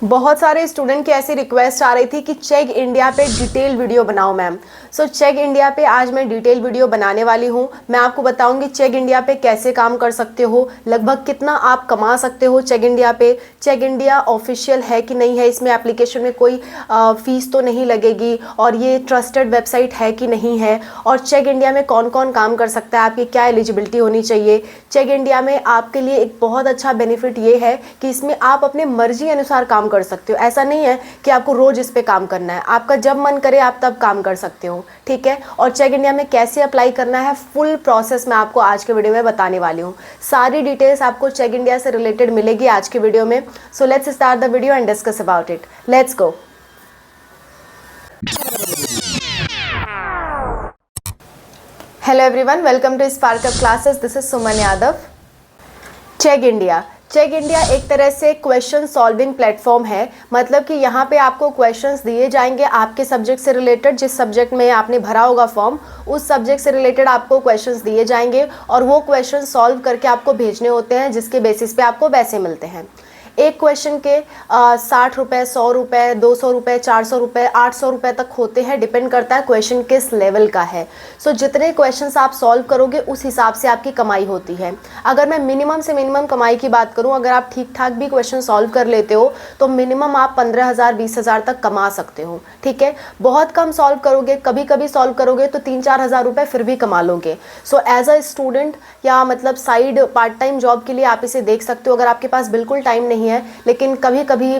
बहुत सारे स्टूडेंट की ऐसी रिक्वेस्ट आ रही थी कि चेक इंडिया पे डिटेल वीडियो बनाओ मैम। सो चेक इंडिया पे आज मैं डिटेल वीडियो बनाने वाली हूँ। मैं आपको बताऊंगी चेक इंडिया पे कैसे काम कर सकते हो, लगभग कितना आप कमा सकते हो चेक इंडिया पे। चेक इंडिया ऑफिशियल है कि नहीं है, इसमें एप्लीकेशन में कोई फीस तो नहीं लगेगी, और ये ट्रस्टेड वेबसाइट है कि नहीं है, और चेक इंडिया में कौन कौन काम कर सकता है, आपकी क्या एलिजिबिलिटी होनी चाहिए। चेक इंडिया में आपके लिए एक बहुत अच्छा बेनिफिट ये है कि इसमें आप अपने मर्जी अनुसार काम कर सकते हो। ऐसा नहीं है कि आपको रोज इस पे काम करना है, आपका जब मन करे आप तब काम कर सकते हो, ठीक है। और चेक इंडिया में कैसे अप्लाई करना है, फुल प्रोसेस मैं आपको आज के वीडियो में बताने वाली हूँ। सारी डिटेल्स आपको चेक इंडिया से रिलेटेड मिलेगी आज के वीडियो में। So let's start the video and discuss about it. Let's go. Hello everyone, welcome to spark up classes. This is Suman Yadav. Check India एक तरह से क्वेश्चन सॉल्विंग प्लेटफॉर्म है। मतलब कि यहाँ पे आपको क्वेश्चंस दिए जाएंगे आपके सब्जेक्ट से रिलेटेड, जिस सब्जेक्ट में आपने भरा होगा फॉर्म, उस सब्जेक्ट से रिलेटेड आपको क्वेश्चंस दिए जाएंगे और वो क्वेश्चन सॉल्व करके आपको भेजने होते हैं, जिसके बेसिस पे आपको पैसे मिलते हैं। एक क्वेश्चन के 60 रुपये, 100 रुपये, 200 रुपये, 400 रुपये, 800 रुपये तक होते हैं। डिपेंड करता है क्वेश्चन किस लेवल का है। सो जितने क्वेश्चंस आप सॉल्व करोगे उस हिसाब से आपकी कमाई होती है। अगर मैं मिनिमम से मिनिमम कमाई की बात करूं, अगर आप ठीक ठाक भी क्वेश्चन सॉल्व कर लेते हो तो मिनिमम आप 15,000 20,000 तक कमा सकते हो, ठीक है। बहुत कम सॉल्व करोगे, कभी कभी सॉल्व करोगे तो 3-4 हज़ार रुपये फिर भी कमा लोगे। सो एज अ स्टूडेंट या मतलब साइड पार्ट टाइम जॉब के लिए आप इसे देख सकते हो। अगर आपके पास बिल्कुल टाइम नहीं है लेकिन कभी कभी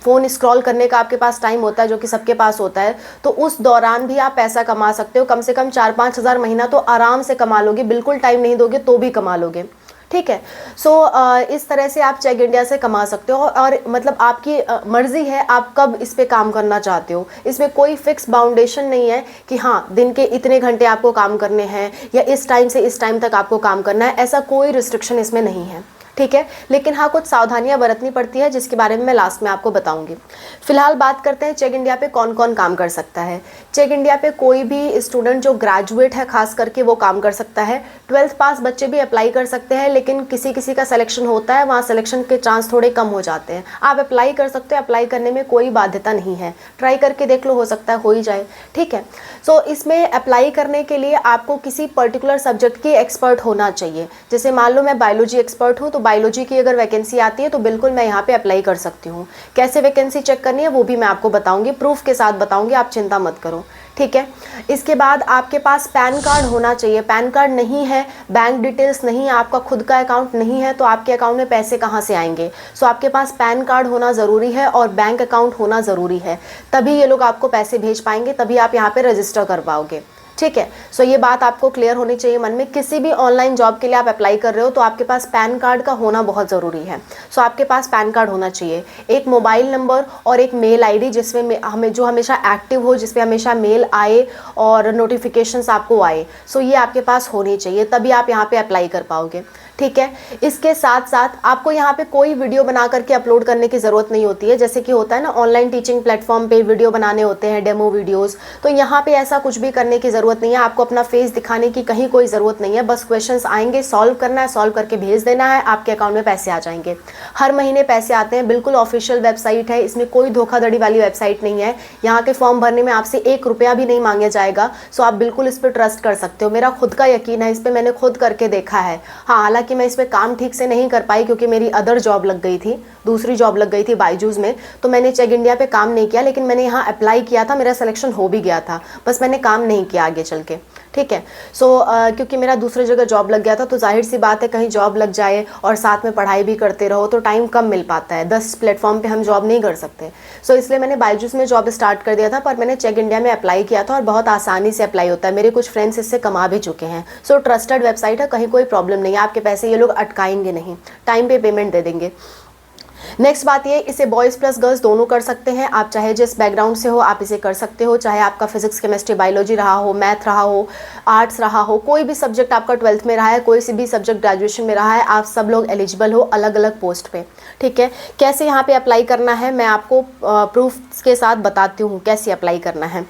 फ़ोन स्क्रॉल करने का आपके पास टाइम होता है, जो कि सबके पास होता है, तो उस दौरान भी आप पैसा कमा सकते हो। कम से कम 4-5 हज़ार महीना तो आराम से कमा लोगे, बिल्कुल टाइम नहीं दोगे तो भी कमा लोगे, ठीक है। सो इस तरह से आप चेक इंडिया से कमा सकते हो। और मतलब आपकी मर्जी है आप कब इस पे काम करना चाहते हो। इसमें कोई फिक्स बाउंडेशन नहीं है कि हाँ दिन के इतने घंटे आपको काम करने हैं या इस टाइम से इस टाइम तक आपको काम करना है, ऐसा कोई रिस्ट्रिक्शन इसमें नहीं है, ठीक है। लेकिन हाँ कुछ सावधानियां बरतनी पड़ती है, जिसके बारे में मैं लास्ट में आपको बताऊंगी। फिलहाल बात करते हैं चेक इंडिया पे कौन कौन काम कर सकता है। चेक इंडिया पे कोई भी स्टूडेंट जो ग्रेजुएट है खास करके वो काम कर सकता है। 12th पास बच्चे भी अप्लाई कर सकते हैं, लेकिन किसी किसी का सिलेक्शन होता है, वहाँ सिलेक्शन के चांस थोड़े कम हो जाते हैं। आप अप्लाई कर सकते हो, अप्लाई करने में कोई बाध्यता नहीं है, ट्राई करके देख लो, हो सकता है हो ही जाए, ठीक है। सो इसमें अप्लाई करने के लिए आपको किसी पर्टिकुलर सब्जेक्ट की एक्सपर्ट होना चाहिए। जैसे मान लो मैं बायोलॉजी एक्सपर्ट हूँ, तो बायोलॉजी की अगर वैकेंसी आती है तो बिल्कुल मैं यहाँ पे अप्लाई कर सकती हूँ। कैसे वैकेंसी चेक करनी है वो भी मैं आपको बताऊंगी, प्रूफ के साथ बताऊंगी, आप चिंता मत करो, ठीक है। इसके बाद आपके पास पैन कार्ड होना चाहिए। पैन कार्ड नहीं है, बैंक डिटेल्स नहीं है, आपका खुद का अकाउंट नहीं है, तो आपके अकाउंट में पैसे कहाँ से आएंगे। सो आपके पास पैन कार्ड होना ज़रूरी है और बैंक अकाउंट होना ज़रूरी है, तभी ये लोग आपको पैसे भेज पाएंगे, तभी आप यहाँ पे रजिस्टर कर पाओगे, ठीक है। सो ये बात आपको क्लियर होनी चाहिए मन में। किसी भी ऑनलाइन जॉब के लिए आप अप्लाई कर रहे हो तो आपके पास पैन कार्ड का होना बहुत ज़रूरी है। सो आपके पास पैन कार्ड होना चाहिए, एक मोबाइल नंबर और एक मेल आईडी जिसमें हमें जो हमेशा एक्टिव हो, जिसपे हमेशा मेल आए और नोटिफिकेशंस आपको आए। सो ये आपके पास होनी चाहिए, तभी आप यहाँ पे अप्लाई कर पाओगे, ठीक है। इसके साथ साथ आपको यहाँ पे कोई वीडियो बना करके अपलोड करने की ज़रूरत नहीं होती है। जैसे कि होता है ना ऑनलाइन टीचिंग प्लेटफॉर्म पे वीडियो बनाने होते हैं, डेमो वीडियोस, तो यहाँ पे ऐसा कुछ भी करने की ज़रूरत नहीं है। आपको अपना फेस दिखाने की कहीं कोई ज़रूरत नहीं है। बस क्वेश्चंस आएंगे, सॉल्व करना है, सॉल्व करके भेज देना है, आपके अकाउंट में पैसे आ जाएंगे। हर महीने पैसे आते हैं, बिल्कुल ऑफिशियल वेबसाइट है, इसमें कोई धोखाधड़ी वाली वेबसाइट नहीं है। यहाँ के फॉर्म भरने में आपसे 1 रुपया भी नहीं मांगा जाएगा। सो आप बिल्कुल इस पर ट्रस्ट कर सकते हो। मेरा खुद का यकीन है, इस पर मैंने खुद करके देखा है। हाँ, हालांकि मैं इस पर काम ठीक से नहीं कर पाई क्योंकि मेरी अदर जॉब लग गई थी, दूसरी जॉब लग गई थी बायजूस में, तो मैंने चेक इंडिया पे काम नहीं किया। लेकिन मैंने यहाँ अप्लाई किया था, मेरा सिलेक्शन हो भी गया था, बस मैंने काम नहीं किया आगे चल के, ठीक है। सो क्योंकि मेरा दूसरी जगह जॉब लग गया था, तो जाहिर सी बात है कहीं जॉब लग जाए और साथ में पढ़ाई भी करते रहो तो टाइम कम मिल पाता है। 10 प्लेटफॉर्म पे हम जॉब नहीं कर सकते। सो इसलिए मैंने बायजूस में जॉब स्टार्ट कर दिया था, पर मैंने चेक इंडिया में अप्लाई किया था और बहुत आसानी से अप्लाई होता है। मेरे कुछ फ्रेंड्स इससे कमा भी चुके हैं। सो ट्रस्टेड वेबसाइट है, कहीं कोई प्रॉब्लम नहीं है, आपके पैसे ये लोग अटकाएंगे नहीं, टाइम पे पेमेंट दे देंगे। नेक्स्ट बात ये, इसे बॉयज़ प्लस गर्ल्स दोनों कर सकते हैं। आप चाहे जिस बैकग्राउंड से हो आप इसे कर सकते हो, चाहे आपका फिजिक्स केमिस्ट्री बायोलॉजी रहा हो, मैथ रहा हो, आर्ट्स रहा हो, कोई भी सब्जेक्ट आपका 12th में रहा है, कोई सी भी सब्जेक्ट ग्रेजुएशन में रहा है, आप सब लोग एलिजिबल हो अलग अलग पोस्ट पे, ठीक है। कैसे यहाँ पे अप्लाई करना है मैं आपको प्रूफ के साथ बताती हूँ कैसे अप्लाई करना है।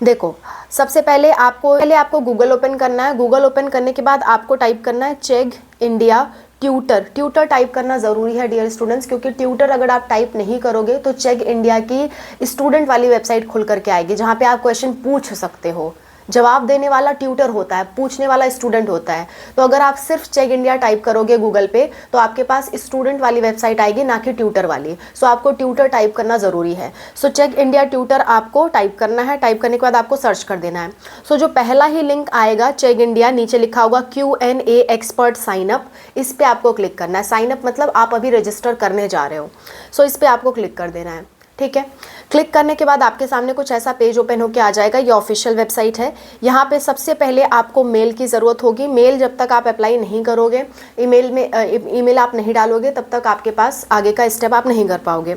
देखो, सबसे पहले आपको गूगल ओपन करना है। गूगल ओपन करने के बाद आपको टाइप करना है check India tutor, tutor type करना ज़रूरी है डियर स्टूडेंट्स, क्योंकि ट्यूटर अगर आप टाइप नहीं करोगे तो चेक इंडिया की स्टूडेंट वाली वेबसाइट खुल करके आएगी, जहाँ पे आप क्वेश्चन पूछ सकते हो। जवाब देने वाला ट्यूटर होता है, पूछने वाला स्टूडेंट होता है। तो अगर आप सिर्फ चेक इंडिया टाइप करोगे गूगल पे तो आपके पास स्टूडेंट वाली वेबसाइट आएगी, ना कि ट्यूटर वाली। सो आपको ट्यूटर टाइप करना ज़रूरी है। सो चेक इंडिया ट्यूटर आपको टाइप करना है। टाइप करने के बाद आपको सर्च कर देना है। सो जो पहला ही लिंक आएगा चेक इंडिया, नीचे लिखा होगा Q&A एक्सपर्ट साइनअप, इस पर आपको क्लिक करना है। साइनअप मतलब आप अभी रजिस्टर करने जा रहे हो। सो इस पर आपको क्लिक कर देना है, ठीक है। क्लिक करने के बाद आपके सामने कुछ ऐसा पेज ओपन होकर आ जाएगा। ये ऑफिशियल वेबसाइट है। यहाँ पे सबसे पहले आपको मेल की ज़रूरत होगी। मेल जब तक आप अप्लाई नहीं करोगे, ईमेल आप नहीं डालोगे, तब तक आपके पास आगे का स्टेप आप नहीं कर पाओगे।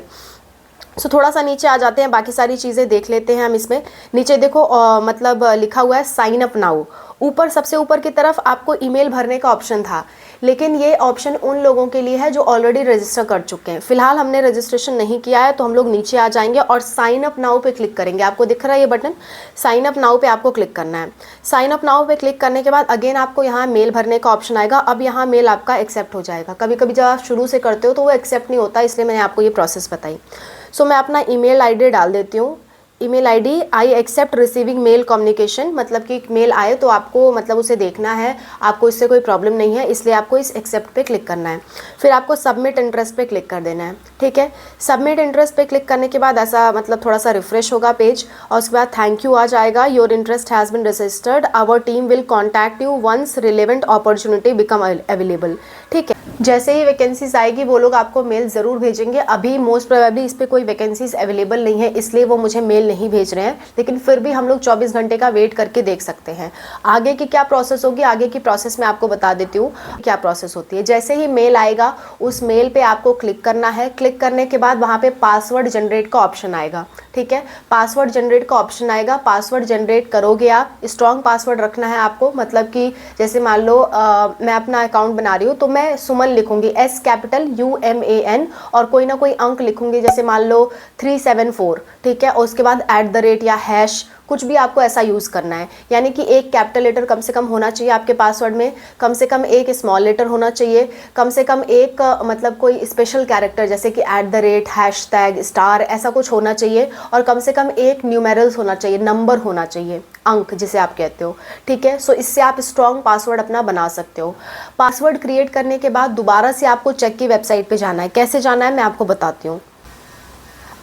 सो थोड़ा सा नीचे आ जाते हैं, बाकी सारी चीज़ें देख लेते हैं हम इसमें। नीचे देखो मतलब लिखा हुआ है साइन अप नाउ। ऊपर सबसे ऊपर की तरफ आपको ईमेल भरने का ऑप्शन था, लेकिन ये ऑप्शन उन लोगों के लिए है जो ऑलरेडी रजिस्टर कर चुके हैं। फिलहाल हमने रजिस्ट्रेशन नहीं किया है, तो हम लोग नीचे आ जाएंगे और साइन अप नाउ पे क्लिक करेंगे। आपको दिख रहा है ये बटन, साइन अप नाउ पे आपको क्लिक करना है। साइन अप नाउ पे क्लिक करने के बाद अगेन आपको यहाँ मेल भरने का ऑप्शन आएगा। अब यहाँ मेल आपका एक्सेप्ट हो जाएगा। कभी कभी जब आप शुरू से करते हो तो वो एक्सेप्ट नहीं होता, इसलिए मैंने आपको ये प्रोसेस बताई। सो मैं अपना ईमेल आईडी डाल देती हूँ। Email ID I accept receiving mail communication, मतलब कि मेल आए तो आपको मतलब उसे देखना है, आपको इससे कोई प्रॉब्लम नहीं है, इसलिए आपको इस एक्सेप्ट पे क्लिक करना है। फिर आपको सबमिट इंटरेस्ट पे क्लिक कर देना है, ठीक है। सबमिट इंटरेस्ट पे क्लिक करने के बाद ऐसा मतलब थोड़ा सा रिफ्रेश होगा पेज, और उसके बाद थैंक यू आ जाएगा। Your interest has been registered, our team will contact you once relevant opportunity become available, ठीक है। जैसे ही वैकेंसीज आएगी वो लोग आपको मेल ज़रूर भेजेंगे। अभी मोस्ट प्रोबेबली इस पर कोई वैकेंसीज अवेलेबल नहीं है, इसलिए वो मुझे मेल नहीं भेज रहे हैं, लेकिन फिर भी हम लोग 24 घंटे का वेट करके देख सकते हैं। आगे की क्या प्रोसेस होगी, आगे की प्रोसेस मैं आपको बता देती हूँ क्या प्रोसेस होती है। जैसे ही मेल आएगा उस मेल पे आपको क्लिक करना है। क्लिक करने के बाद वहाँ पे पासवर्ड जनरेट का ऑप्शन आएगा, ठीक है। पासवर्ड जनरेट का ऑप्शन आएगा, पासवर्ड जनरेट करोगे आप। स्ट्रॉन्ग पासवर्ड रखना है आपको, मतलब कि जैसे मान लो मैं अपना अकाउंट बना रही हूँ तो मैं सुमन लिखूंगी, S कैपिटल UMAN, और कोई ना कोई अंक लिखूंगी, जैसे मान लो 374, ठीक है। और उसके बाद @ या हैश, कुछ भी आपको ऐसा यूज़ करना है। यानी कि एक कैपिटल लेटर कम से कम होना चाहिए आपके पासवर्ड में, कम से कम एक स्मॉल लेटर होना चाहिए, कम से कम एक मतलब कोई स्पेशल कैरेक्टर जैसे कि @ हैशटैग स्टार ऐसा कुछ होना चाहिए, और कम से कम एक न्यूमेरल्स होना चाहिए, नंबर होना चाहिए, अंक जिसे आप कहते हो, ठीक है। सो इससे आप स्ट्रॉन्ग पासवर्ड अपना बना सकते हो। पासवर्ड क्रिएट करने के बाद दोबारा से आपको चेक की वेबसाइट पे जाना है। कैसे जाना है मैं आपको बताती हूँ।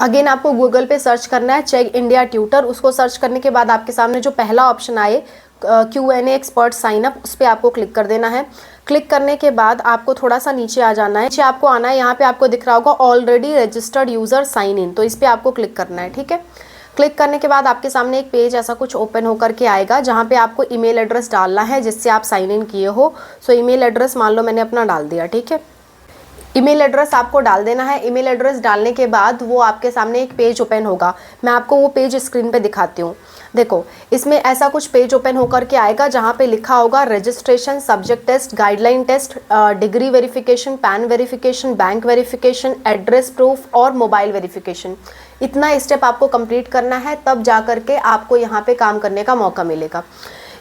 अगेन आपको गूगल पे सर्च करना है चेक इंडिया ट्यूटर। उसको सर्च करने के बाद आपके सामने जो पहला ऑप्शन आए Q&A एक्सपर्ट साइनअप, उस पर आपको क्लिक कर देना है। क्लिक करने के बाद आपको थोड़ा सा नीचे आ जाना है। नीचे आपको आना है, यहाँ पे आपको दिख रहा होगा already registered user sign in, तो इस पर आपको क्लिक करना है, ठीक है। क्लिक करने के बाद आपके सामने एक पेज ऐसा कुछ ओपन होकर के आएगा, जहाँ पे आपको ईमेल एड्रेस डालना है जिससे आप साइन इन किए हो। सो ईमेल एड्रेस मान लो मैंने अपना डाल दिया, ठीक है। ईमेल एड्रेस आपको डाल देना है। ईमेल एड्रेस डालने के बाद वो आपके सामने एक पेज ओपन होगा। मैं आपको वो पेज स्क्रीन पे दिखाती हूँ। देखो इसमें ऐसा कुछ पेज ओपन होकर के आएगा जहाँ पे लिखा होगा registration, subject test, guideline test, degree verification, pan verification, bank verification, address proof और मोबाइल वेरिफिकेशन। इतना स्टेप आपको कंप्लीट करना है, तब जा करके आपको यहाँ पे काम करने का मौका मिलेगा।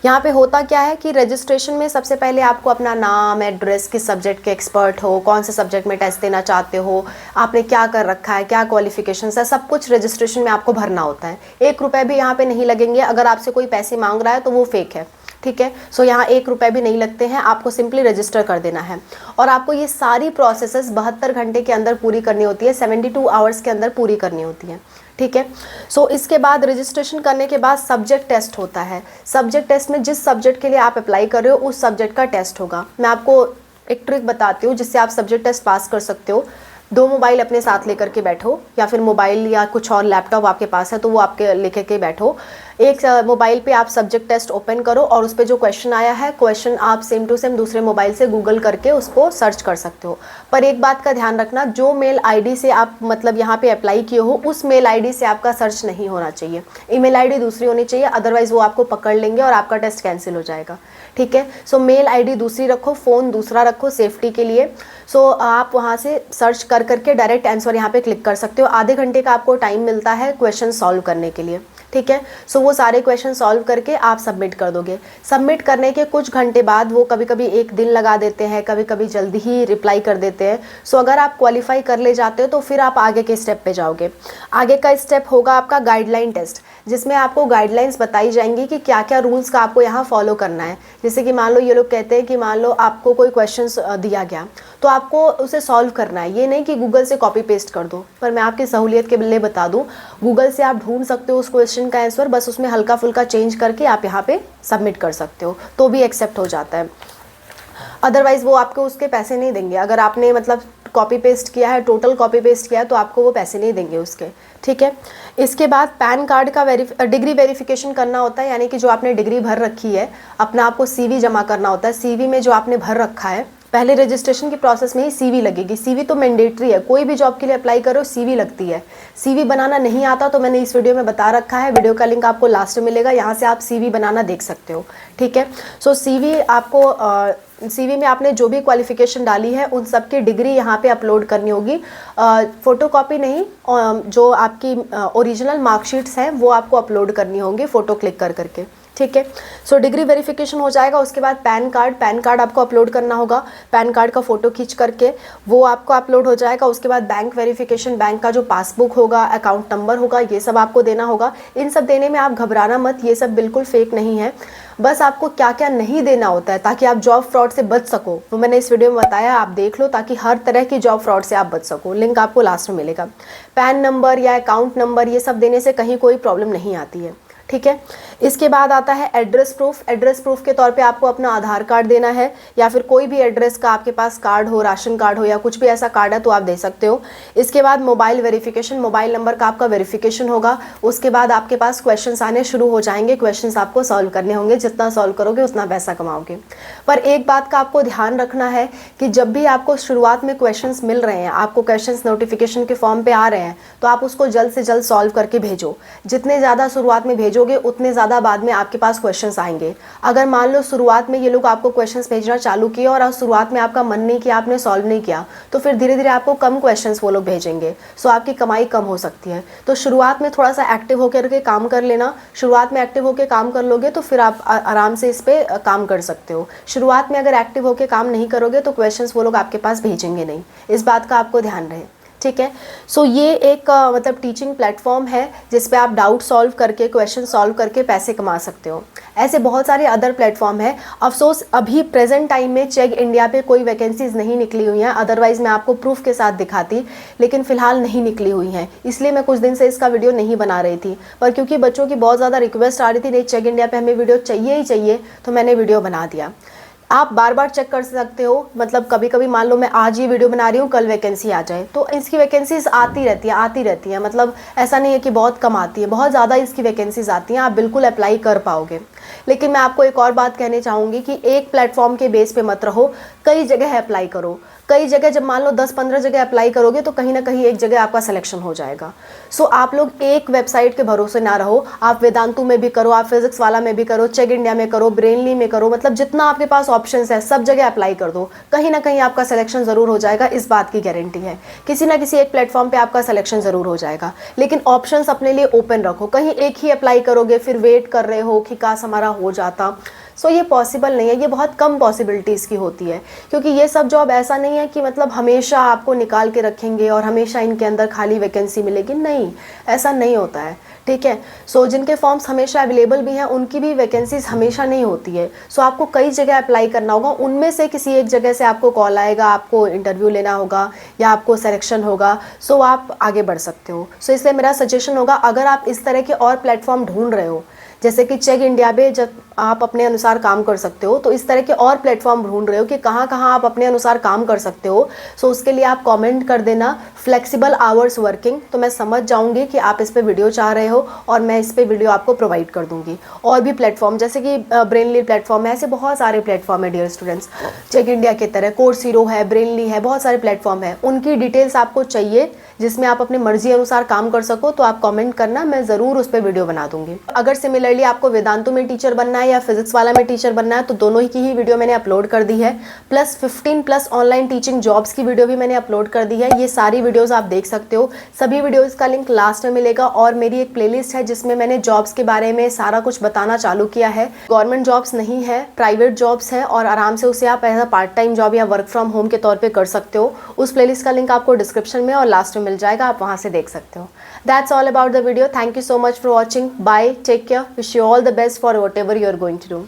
यहाँ पे होता क्या है कि रजिस्ट्रेशन में सबसे पहले आपको अपना नाम, एड्रेस, किस सब्जेक्ट के एक्सपर्ट हो, कौन से सब्जेक्ट में टेस्ट देना चाहते हो, आपने क्या कर रखा है, क्या क्वालिफिकेशंस है, सब कुछ रजिस्ट्रेशन में आपको भरना होता है। 1 रुपये भी यहाँ पे नहीं लगेंगे। अगर आपसे कोई पैसे मांग रहा है तो वो फेक है, ठीक है। सो यहाँ 1 रुपये भी नहीं लगते हैं, आपको सिंपली रजिस्टर कर देना है। और आपको ये सारी प्रोसेसेस 72 घंटे के अंदर पूरी करनी होती है, 72 आवर्स के अंदर पूरी करनी होती है, ठीक है। सो इसके बाद रजिस्ट्रेशन करने के बाद सब्जेक्ट टेस्ट होता है। सब्जेक्ट टेस्ट में जिस सब्जेक्ट के लिए आप अप्लाई कर रहे हो उस सब्जेक्ट का टेस्ट होगा। मैं आपको एक ट्रिक बताती हूँ जिससे आप सब्जेक्ट टेस्ट पास कर सकते हो। 2 मोबाइल अपने साथ लेकर के बैठो, या फिर मोबाइल या कुछ और लैपटॉप आपके पास है तो वो आपके लेकर के बैठो। एक मोबाइल पे आप सब्जेक्ट टेस्ट ओपन करो और उस पर जो क्वेश्चन आया है, क्वेश्चन आप सेम टू सेम दूसरे मोबाइल से गूगल करके उसको सर्च कर सकते हो। पर एक बात का ध्यान रखना, जो मेल आईडी से आप मतलब यहाँ पे अप्लाई किए हो उस मेल आईडी से आपका सर्च नहीं होना चाहिए। ईमेल आईडी दूसरी होनी चाहिए, अदरवाइज वो आपको पकड़ लेंगे और आपका टेस्ट कैंसिल हो जाएगा, ठीक है। सो मेल आईडी दूसरी रखो, फ़ोन दूसरा रखो सेफ्टी के लिए। सो आप वहाँ से सर्च कर करके डायरेक्ट आंसर यहाँ पे क्लिक कर सकते हो। आधे घंटे का आपको टाइम मिलता है क्वेश्चन सॉल्व करने के लिए, ठीक है। सो वो सारे क्वेश्चन सॉल्व करके आप सबमिट कर दोगे। सबमिट करने के कुछ घंटे बाद वो कभी कभी एक दिन लगा देते हैं, कभी कभी जल्दी ही रिप्लाई कर देते हैं। सो अगर आप क्वालिफाई कर ले जाते हो तो फिर आप आगे के स्टेप पे जाओगे। आगे का स्टेप होगा आपका गाइडलाइन टेस्ट, जिसमें आपको गाइडलाइंस बताई जाएंगी कि क्या क्या रूल्स का आपको यहाँ फॉलो करना है। जैसे कि मान लो ये लोग कहते हैं कि मान लो आपको कोई क्वेश्चन दिया गया तो आपको उसे सॉल्व करना है, ये नहीं कि गूगल से कॉपी पेस्ट कर दो। पर मैं आपकी सहूलियत के लिए बता दूं, गूगल से आप ढूंढ सकते हो उस क्वेश्चन का आंसर, बस उसमें हल्का फुल्का चेंज करके आप यहाँ पे सबमिट कर सकते हो तो भी एक्सेप्ट हो जाता है। अदरवाइज़ वो आपको उसके पैसे नहीं देंगे। अगर आपने मतलब कॉपी पेस्ट किया है, टोटल कॉपी पेस्ट किया है, तो आपको वो पैसे नहीं देंगे उसके, ठीक है। इसके बाद पैन कार्ड का डिग्री वेरिफिकेशन करना होता है, यानी कि जो आपने डिग्री भर रखी है अपना आपको CV जमा करना होता है। CV में जो आपने भर रखा है, पहले रजिस्ट्रेशन की प्रोसेस में ही CV लगेगी। CV तो मैंडेटरी है, कोई भी जॉब के लिए अप्लाई करो CV लगती है। CV बनाना नहीं आता तो मैंने इस वीडियो में बता रखा है, वीडियो का लिंक आपको लास्ट में मिलेगा, यहाँ से आप CV बनाना देख सकते हो, ठीक है। सो CV आपको CV में आपने जो भी क्वालिफिकेशन डाली है उन सब की डिग्री यहाँ पे अपलोड करनी होगी। फ़ोटोकॉपी नहीं, जो आपकी ओरिजिनल मार्कशीट्स हैं वो आपको अपलोड करनी होंगी फ़ोटो क्लिक कर करके, ठीक है। सो डिग्री वेरिफिकेशन हो जाएगा। उसके बाद पैन कार्ड आपको अपलोड करना होगा। पैन कार्ड का फ़ोटो खींच करके वो आपको अपलोड हो जाएगा। उसके बाद बैंक वेरिफिकेशन, बैंक का जो पासबुक होगा, अकाउंट नंबर होगा, ये सब आपको देना होगा। इन सब देने में आप घबराना मत, ये सब बिल्कुल फेक नहीं है। बस आपको क्या क्या नहीं देना होता है ताकि आप जॉब फ्रॉड से बच सको, वो मैंने इस वीडियो में बताया, आप देख लो ताकि हर तरह की जॉब फ्रॉड से आप बच सको। लिंक आपको लास्ट में मिलेगा। पैन नंबर या अकाउंट नंबर ये सब देने से कहीं कोई प्रॉब्लम नहीं आती है, ठीक है। इसके बाद आता है एड्रेस प्रूफ। एड्रेस प्रूफ के तौर पे आपको अपना आधार कार्ड देना है, या फिर कोई भी एड्रेस का आपके पास कार्ड हो, राशन कार्ड हो या कुछ भी ऐसा कार्ड है तो आप दे सकते हो। इसके बाद मोबाइल वेरिफिकेशन, मोबाइल नंबर का आपका वेरिफिकेशन होगा। उसके बाद आपके पास क्वेश्चंस आने शुरू हो जाएंगे, क्वेश्चंस आपको सॉल्व करने होंगे। जितना सॉल्व करोगे उतना पैसा कमाओगे। पर एक बात का आपको ध्यान रखना है कि जब भी आपको शुरुआत में क्वेश्चंस मिल रहे हैं, आपको क्वेश्चंस नोटिफिकेशन के फॉर्म पे आ रहे हैं, तो आप उसको जल्द से जल्द सॉल्व करके भेजो। जितने ज़्यादा शुरुआत में भेजोगे उतने ज़्यादा बाद में आपके पास क्वेश्चंस आएंगे। अगर मान लो शुरुआत में ये लोग आपको क्वेश्चंस भेजना चालू किए और शुरुआत में आपका मन नहीं किया, आपने सॉल्व नहीं किया, तो फिर धीरे धीरे आपको कम क्वेश्चंस वो लोग भेजेंगे। सो आपकी कमाई कम हो सकती है। तो शुरुआत में थोड़ा सा एक्टिव होकर के काम कर लेना। शुरुआत में एक्टिव होकर काम कर लोगे तो फिर आप आराम से इस पर काम कर सकते हो। शुरुआत में अगर एक्टिव होकर काम नहीं करोगे तो क्वेश्चंस वो लोग आपके पास भेजेंगे नहीं। इस बात का आपको ध्यान रहे, ठीक है। सो ये एक मतलब टीचिंग प्लेटफॉर्म है जिस पे आप डाउट सॉल्व करके, क्वेश्चन सॉल्व करके पैसे कमा सकते हो। ऐसे बहुत सारे अदर प्लेटफॉर्म है। अफसोस अभी प्रेजेंट टाइम में चेक इंडिया पे कोई वैकेंसीज नहीं निकली हुई हैं, अदरवाइज़ मैं आपको प्रूफ के साथ दिखाती, लेकिन फ़िलहाल नहीं निकली हुई हैं। इसलिए मैं कुछ दिन से इसका वीडियो नहीं बना रही थी, पर क्योंकि बच्चों की बहुत ज़्यादा रिक्वेस्ट आ रही थी, नहीं चेक इंडिया पर हमें वीडियो चाहिए ही चाहिए, तो मैंने वीडियो बना दिया। आप बार बार चेक कर सकते हो, मतलब कभी कभी मान लो मैं आज ये वीडियो बना रही हूँ, कल वैकेंसी आ जाए, तो इसकी वैकेंसीज आती रहती है। मतलब ऐसा नहीं है कि बहुत कम आती है, बहुत ज़्यादा इसकी वैकेंसीज आती हैं, आप बिल्कुल अप्लाई कर पाओगे। लेकिन मैं आपको एक और बात कहनी चाहूँगी कि एक प्लेटफॉर्म के बेस पे मत रहो, कई जगह अप्लाई करो। कई जगह जब मान लो 10-15 जगह अप्लाई करोगे तो कहीं ना कहीं एक जगह आपका सिलेक्शन हो जाएगा। सो आप लोग एक वेबसाइट के भरोसे ना रहो। आप वेदांतु में भी करो, आप फिजिक्स वाला में भी करो, चेक इंडिया में करो, ब्रेनली में करो, मतलब जितना आपके पास ऑप्शंस है सब जगह अप्लाई कर दो। कहीं ना कहीं आपका सिलेक्शन ज़रूर हो जाएगा, इस बात की गारंटी है। किसी ना किसी एक प्लेटफॉर्म पर आपका सिलेक्शन ज़रूर हो जाएगा। लेकिन ऑप्शंस अपने लिए ओपन रखो। कहीं एक ही अप्लाई करोगे फिर वेट कर रहे हो कि काश हमारा हो जाता, सो ये पॉसिबल नहीं है। ये बहुत कम पॉसिबिलिटीज़ की होती है, क्योंकि ये सब जॉब ऐसा नहीं है कि मतलब हमेशा आपको निकाल के रखेंगे और हमेशा इनके अंदर खाली वैकेंसी मिलेगी, नहीं, ऐसा नहीं होता है, ठीक है। सो जिनके फॉर्म्स हमेशा अवेलेबल भी हैं उनकी भी वैकेंसीज हमेशा नहीं होती है। सो आपको कई जगह अप्लाई करना होगा, उनमें से किसी एक जगह से आपको कॉल आएगा, आपको इंटरव्यू लेना होगा या आपको सिलेक्शन होगा, सो आप आगे बढ़ सकते हो। सो इसलिए मेरा सजेशन होगा, अगर आप इस तरह के और प्लेटफॉर्म ढूंढ रहे हो, जैसे कि चेक इंडिया पे जब आप अपने अनुसार काम कर सकते हो, तो इस तरह के और प्लेटफॉर्म ढूंढ रहे हो कि कहाँ कहाँ आप अपने अनुसार काम कर सकते हो, सो उसके लिए आप कमेंट कर देना फ्लेक्सिबल आवर्स वर्किंग, तो मैं समझ जाऊंगी कि आप इस पे वीडियो चाह रहे हो और मैं इस पे वीडियो आपको प्रोवाइड कर दूंगी। और भी प्लेटफॉर्म जैसे कि ब्रेनली प्लेटफॉर्म है, ऐसे बहुत सारे प्लेटफॉर्म है डियर स्टूडेंट्स, चेक इंडिया की तरह कोर्स हीरो है, ब्रेनली है, बहुत सारे प्लेटफॉर्म है। उनकी डिटेल्स आपको चाहिए जिसमें आप अपनी मर्जी अनुसार काम कर सको, तो आप कमेंट करना, मैं ज़रूर उस पर वीडियो बना दूंगी। अगर सिमिलरली आपको वेदांतु में टीचर बनना है या फिजिक्स वाला में टीचर बनना है, तो दोनों की ही वीडियो मैंने अपलोड कर दी है। प्लस 15+ ऑनलाइन टीचिंग जॉब्स की वीडियो भी मैंने अपलोड कर दी है। ये सारी वीडियो वीडियोज़ आप देख सकते हो। सभी वीडियोज़ का लिंक लास्ट में मिलेगा और मेरी एक प्लेलिस्ट है जिसमें मैंने जॉब्स के बारे में सारा कुछ बताना चालू किया है। गवर्नमेंट जॉब्स नहीं है, प्राइवेट जॉब्स है और आराम से उसे आप as a part time job या वर्क फ्रॉम होम के तौर पे कर सकते हो। उस प्लेलिस्ट का लिंक आपको डिस्क्रिप्शन में और लास्ट में मिल जाएगा, आप वहाँ से देख सकते हो। That's all about the video. Thank you so much for watching. Bye, take care, wish you all the best for whatever you are going to do.